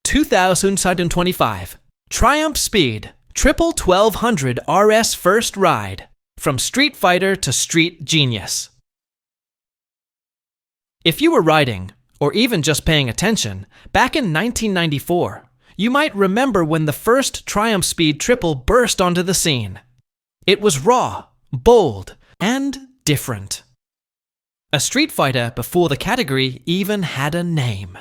2025 Triumph Speed Triple 1200 RS First Ride. From Street Fighter to Street Genius. If you were riding, or even just paying attention, back in 1994, you might remember when the first Triumph Speed Triple burst onto the scene. It was raw, bold, and different. A Street Fighter before the category even had a name.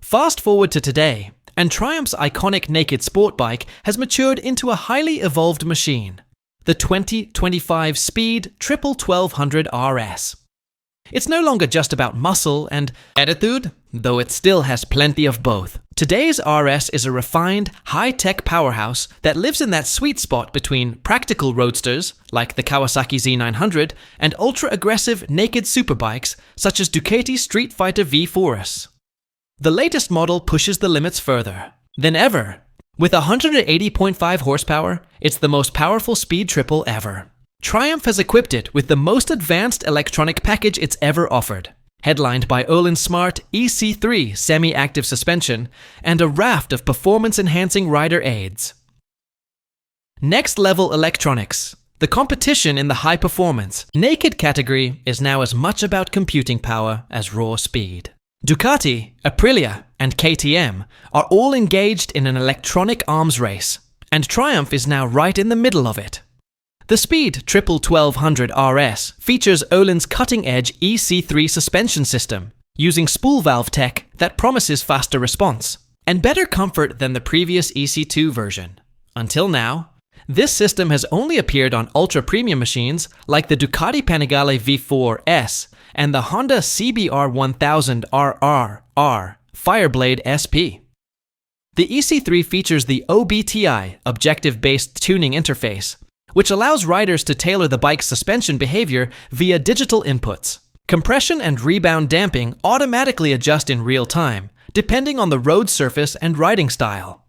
Fast forward to today, and Triumph's iconic naked sport bike has matured into a highly evolved machine, the 2025 Speed Triple 1200 RS. It's no longer just about muscle and attitude, though it still has plenty of both. Today's RS is a refined, high-tech powerhouse that lives in that sweet spot between practical roadsters, like the Kawasaki Z900, and ultra-aggressive naked superbikes, such as Ducati Streetfighter V4S. The latest model pushes the limits further than ever. With 180.5 horsepower, it's the most powerful speed triple ever. Triumph has equipped it with the most advanced electronic package it's ever offered, headlined by Öhlins Smart EC3 semi-active suspension and a raft of performance-enhancing rider aids. Next-level electronics. The competition in the high-performance, naked category is now as much about computing power as raw speed. Ducati, Aprilia, and KTM are all engaged in an electronic arms race, and Triumph is now right in the middle of it. The Speed Triple 1200 RS features Öhlins' cutting-edge EC3 suspension system, using spool valve tech that promises faster response and better comfort than the previous EC2 version. Until now, this system has only appeared on ultra-premium machines like the Ducati Panigale V4S and the Honda CBR 1000 RRR Fireblade SP. The EC3 features the OBTI, Objective-Based Tuning Interface, which allows riders to tailor the bike's suspension behavior via digital inputs. Compression and rebound damping automatically adjust in real time, depending on the road surface and riding style.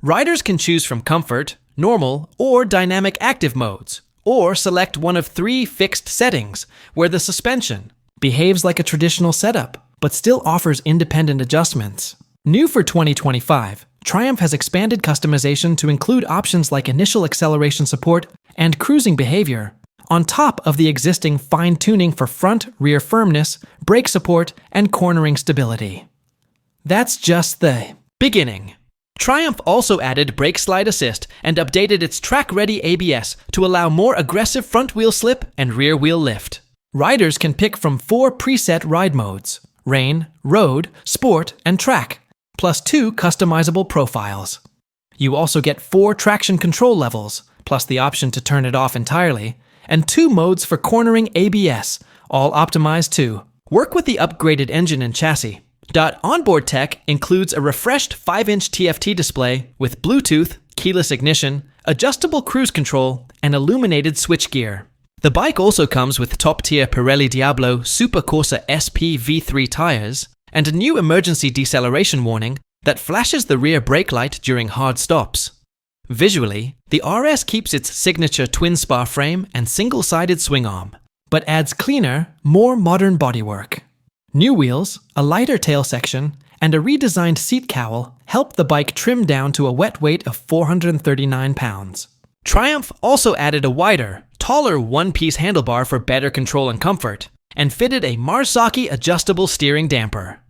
Riders can choose from comfort, normal, or dynamic active modes, or select one of 3 fixed settings, where the suspension behaves like a traditional setup, but still offers independent adjustments. New for 2025, Triumph has expanded customization to include options like initial acceleration support and cruising behavior, on top of the existing fine-tuning for front-rear firmness, brake support, and cornering stability. That's just the beginning. Triumph also added brake slide assist and updated its track-ready ABS to allow more aggressive front-wheel slip and rear-wheel lift. Riders can pick from 4 preset ride modes: rain, road, sport, and track, plus 2 customizable profiles. You also get 4 traction control levels, plus the option to turn it off entirely, and 2 modes for cornering ABS, all optimized to work with the upgraded engine and chassis. Onboard tech includes a refreshed 5-inch TFT display with Bluetooth, keyless ignition, adjustable cruise control, and illuminated switchgear. The bike also comes with top-tier Pirelli Diablo Super Corsa SP V3 tires and a new emergency deceleration warning that flashes the rear brake light during hard stops. Visually, the RS keeps its signature twin-spar frame and single-sided swing arm, but adds cleaner, more modern bodywork. New wheels, a lighter tail section, and a redesigned seat cowl help the bike trim down to a wet weight of 439 pounds. Triumph also added a wider, taller one-piece handlebar for better control and comfort, and fitted a Marzocchi adjustable steering damper.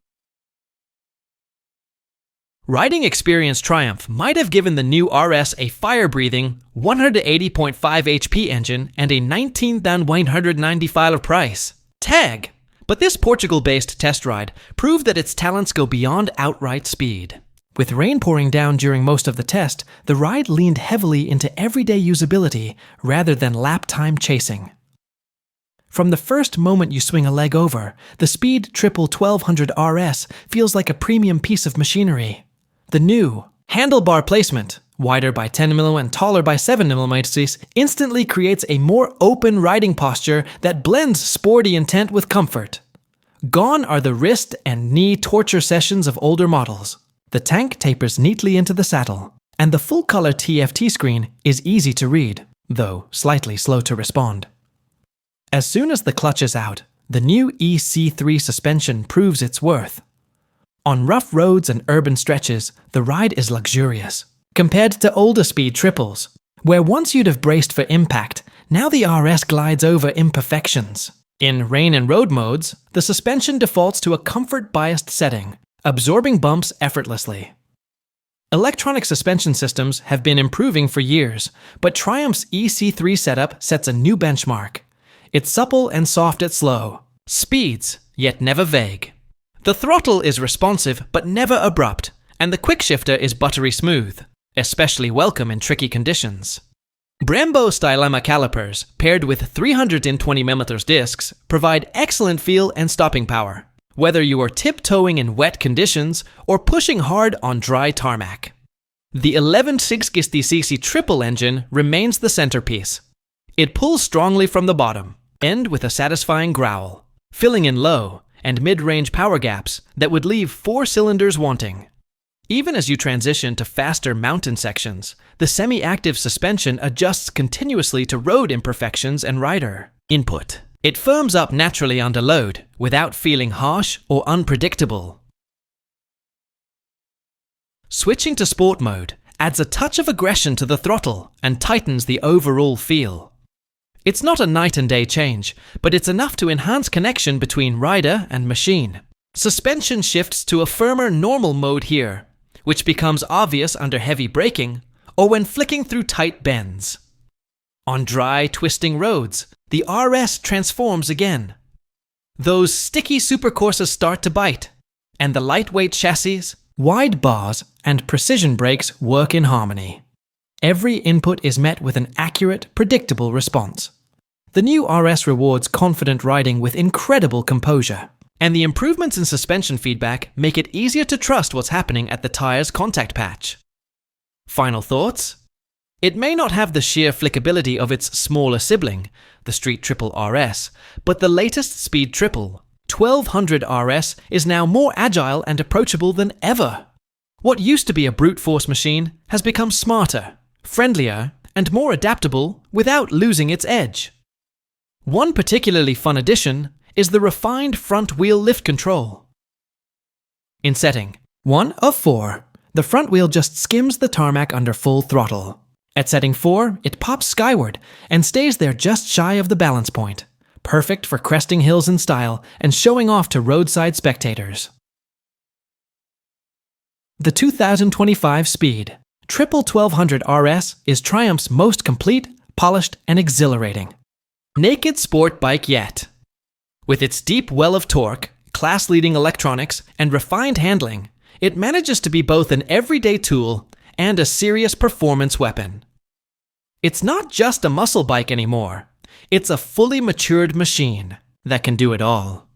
Riding experience Triumph might have given the new RS a fire-breathing 180.5 HP engine and a $19,190 price tag. But this Portugal-based test ride proved that its talents go beyond outright speed. With rain pouring down during most of the test, the ride leaned heavily into everyday usability rather than lap time chasing. From the first moment you swing a leg over, the Speed Triple 1200 RS feels like a premium piece of machinery. The new handlebar placement, wider by 10mm and taller by 7mm, instantly creates a more open riding posture that blends sporty intent with comfort. Gone are the wrist and knee torture sessions of older models. The tank tapers neatly into the saddle, and the full-color TFT screen is easy to read, though slightly slow to respond. As soon as the clutch is out, the new EC3 suspension proves its worth. On rough roads and urban stretches, the ride is luxurious. Compared to older speed triples, where once you'd have braced for impact, now the RS glides over imperfections. In rain and road modes, the suspension defaults to a comfort-biased setting, absorbing bumps effortlessly. Electronic suspension systems have been improving for years, but Triumph's EC3 setup sets a new benchmark. It's supple and soft at slow, speeds, yet never vague. The throttle is responsive but never abrupt, and the quickshifter is buttery smooth, especially welcome in tricky conditions. Brembo Stylema calipers, paired with 320mm discs, provide excellent feel and stopping power, whether you are tiptoeing in wet conditions or pushing hard on dry tarmac. The 11.6cc triple engine remains the centerpiece. It pulls strongly from the bottom, end with a satisfying growl, filling in low and mid-range power gaps that would leave 4 cylinders wanting. Even as you transition to faster mountain sections, the semi-active suspension adjusts continuously to road imperfections and rider input. It firms up naturally under load, without feeling harsh or unpredictable. Switching to sport mode adds a touch of aggression to the throttle and tightens the overall feel. It's not a night and day change, but it's enough to enhance connection between rider and machine. Suspension shifts to a firmer normal mode here, which becomes obvious under heavy braking or when flicking through tight bends. On dry, twisting roads, the RS transforms again. Those sticky supercourses start to bite, and the lightweight chassis, wide bars, and precision brakes work in harmony. Every input is met with an accurate, predictable response. The new RS rewards confident riding with incredible composure, and the improvements in suspension feedback make it easier to trust what's happening at the tire's contact patch. Final thoughts? It may not have the sheer flickability of its smaller sibling, the Street Triple RS, but the latest Speed Triple, 1200 RS, is now more agile and approachable than ever. What used to be a brute force machine has become smarter, friendlier, and more adaptable without losing its edge. One particularly fun addition is the refined front wheel lift control. In setting 1 of 4, the front wheel just skims the tarmac under full throttle. At setting 4, it pops skyward and stays there just shy of the balance point, perfect for cresting hills in style and showing off to roadside spectators. The 2025 Speed Triple 1200 RS is Triumph's most complete, polished, and exhilarating naked sport bike yet. With its deep well of torque, class-leading electronics, and refined handling, it manages to be both an everyday tool and a serious performance weapon. It's not just a muscle bike anymore. It's a fully matured machine that can do it all.